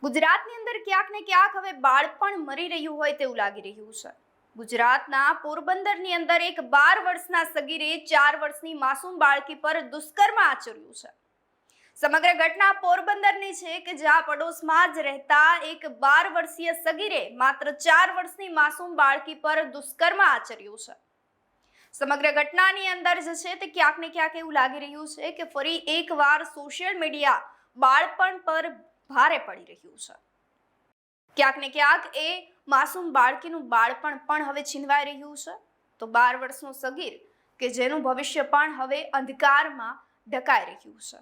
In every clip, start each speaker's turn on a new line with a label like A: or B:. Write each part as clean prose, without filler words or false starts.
A: ગુજરાતની અંદર ક્યાંક ને ક્યાંક હવે બાળપણ મરી રહ્યું હોય તેવું લાગી રહ્યું છે। ગુજરાતના પોરબંદરની અંદર એક 12 વર્ષના સગીરે 4 વર્ષની માસૂમ બાળકી પર દુષ્કર્મ આચર્યું છે। સમગ્ર ઘટના પોરબંદરની છે કે જ્યાં પડોશમાં જ રહેતા એક 12 વર્ષીય સગીરે માત્ર 4 વર્ષની માસૂમ બાળકી પર દુષ્કર્મ આચર્યું છે। સમગ્ર ઘટનાની અંદર જે છે તે ક્યાંક ને ક્યાંક એવું લાગી રહ્યું છે કે ફરી એકવાર સોશિયલ મીડિયા બાળપણ પર ભારે પડી રહ્યું છે। ક્યાંક ને ક્યાંક એ માસૂમ બાળકીનું બાળપણ પણ હવે છીનવાઈ રહ્યું છે। તો 12 વર્ષનો સગીર કે જેનું ભવિષ્ય પણ હવે અંધકારમાં ઢકાઈ રહ્યું છે।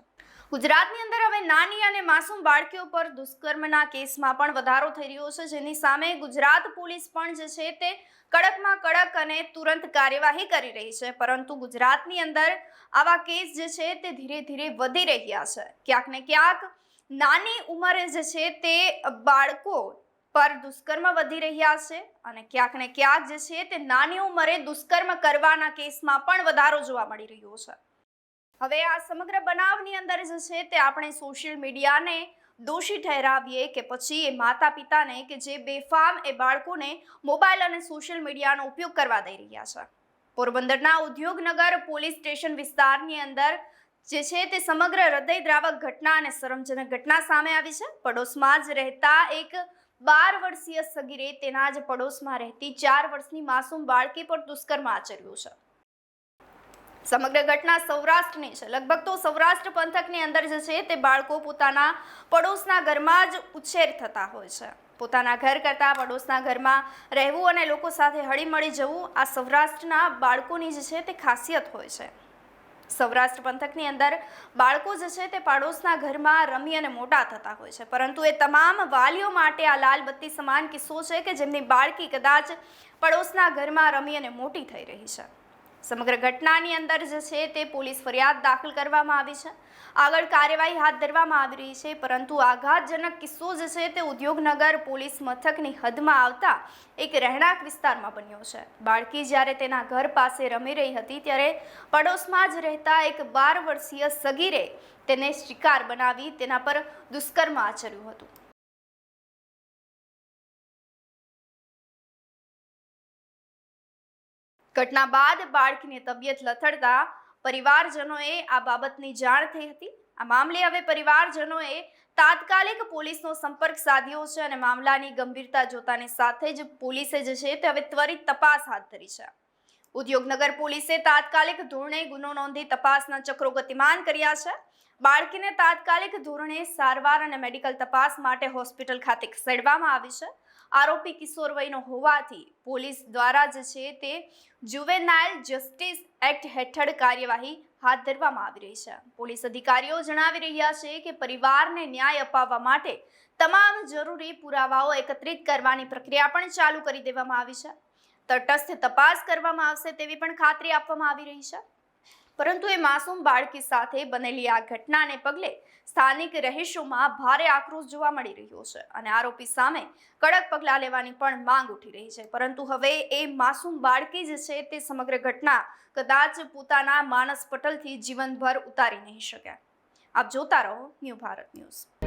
A: ગુજરાતની અંદર હવે નાની અને માસૂમ બાળકીઓ પર દુષ્કર્મના કેસમાં પણ વધારો થઈ રહ્યો છે, જેની સામે ગુજરાત પોલીસ પણ જે છે તે કડકમાં કડક અને તુરંત કાર્યવાહી કરી રહી છે। પરંતુ ગુજરાતની અંદર આવા કેસ જે છે તે ધીરે ધીરે વધી રહ્યા છે। ક્યાંક ને ક્યાંક નાની ઉંમરે જે છે તે બાળકો પર દુષ્કર્મ વધી રહ્યા છે અને ક્યાંક ને ક્યાંક જે છે તે નાની ઉંમરે દુષ્કર્મ કરવાના કેસમાં પણ વધારો જોવા મળી રહ્યો છે। હવે આ સમગ્ર બનાવની અંદર જે છે તે આપણે સોશિયલ મીડિયાને દોષી ઠેરાવીએ કે પછી એ માતા પિતાને કે જે બેફામ એ બાળકોને મોબાઈલ અને સોશિયલ મીડિયાનો ઉપયોગ કરવા દઈ રહ્યા છે। પોરબંદરના ઉદ્યોગનગર પોલીસ સ્ટેશન વિસ્તારની અંદર જે છે તે સમગ્ર હૃદયદ્રાવક ઘટના અને શરમજનક ઘટના સામે આવી છે। પડોશમાં જ રહેતા એક 12 વર્ષીય સગીરે તેના જ પડોશમાં રહેતી 4 વર્ષની માસૂમ બાળકી પર દુષ્કર્મ આચર્યું છે। સમગ્ર ઘટના સૌરાષ્ટ્રની છે। લગભગ તો સૌરાષ્ટ્ર પંથકની અંદર જે છે તે બાળકો પોતાના પડોશના ઘરમાં જ ઉછેર થતા હોય છે। પોતાના ઘર કરતાં પડોશના ઘરમાં રહેવું અને લોકો સાથે હળીમળી જવું આ સૌરાષ્ટ્રના બાળકોની જે છે તે ખાસિયત હોય છે। સૌરાષ્ટ્ર પંથકની અંદર બાળકો જે છે તે પડોશના ઘરમાં રમી અને મોટા થતા હોય છે, પરંતુ એ તમામ વાલીઓ માટે આ લાલબત્તી સમાન કિસ્સો છે કે જેમની બાળકી કદાચ પડોશના ઘરમાં રમી અને મોટી થઈ રહી છે। સમગ્ર ઘટનાની અંદર જે છે તે પોલીસ ફરિયાદ દાખલ કરવામાં આવી છે। આગળ કાર્યવાહી હાથ ધરવામાં આવી રહી છે, પરંતુ આઘાતજનક કિસ્સો જે છે તે ઉદ્યોગનગર પોલીસ મથકની હદમાં આવતા એક રહેણાંક વિસ્તારમાં બન્યો છે। બાળકી જ્યારે તેના ઘર પાસે રમી રહી હતી ત્યારે પડોશમાં જ રહેતા એક 12 વર્ષીય સગીરે તેને શિકાર બનાવી તેના પર દુષ્કર્મ આચર્યું હતું। ઘટના બાદ બાળકીની તબિયત લથડતા પરિવારજનોએ આ બાબતની જાણ થઈ હતી। આ મામલે હવે પરિવારજનોએ તાત્કાલિક પોલીસનો સંપર્ક સાધ્યો છે અને મામલાની ગંભીરતા જોતાની સાથે જ પોલીસે જે છે તે હવે ત્વરિત તપાસ હાથ ધરી છે। ઉદ્યોગનગર પોલીસે તાત્કાલિક ધોરણે ગુનો નોંધી તપાસના ચક્રો ગતિમાન કર્યા છે। બાળકીને તાત્કાલિક ધોરણે સારવાર અને મેડિકલ તપાસ માટે હોસ્પિટલ ખાતે ખસેડવામાં આવી છે। આરોપી કિશોર વયનો હોવાથી પોલીસ દ્વારા જે છે તે જુવેનાઇલ જસ્ટિસ એક્ટ હેઠળ કાર્યવાહી હાથ ધરવામાં આવી રહી છે। પોલીસ અધિકારીઓ જણાવી રહ્યા છે કે પરિવારને ન્યાય અપાવવા માટે તમામ જરૂરી પુરાવાઓ એકત્રિત કરવાની પ્રક્રિયા પણ ચાલુ કરી દેવામાં આવી છે। તટસ્થ તપાસ કરવામાં આવશે તેવી પણ ખાતરી આપવામાં આવી રહી છે। પરંતુ એ માસૂમ બાળકી સાથે બનેલી આ ઘટનાને પગલે સ્થાનિક રહીશોમાં ભારે આક્રોશ જોવા મળી રહ્યો છે અને આરોપી સામે કડક પગલાં લેવાની પણ માંગ ઉઠી રહી છે। પરંતુ હવે એ માસૂમ બાળકી જે છે તે સમગ્ર ઘટના કદાચ પોતાના માનસ પટલથી જીવનભર ઉતારી નહીં શકે। આપ જોતા રહો ન્યૂ ભારત ન્યૂઝ।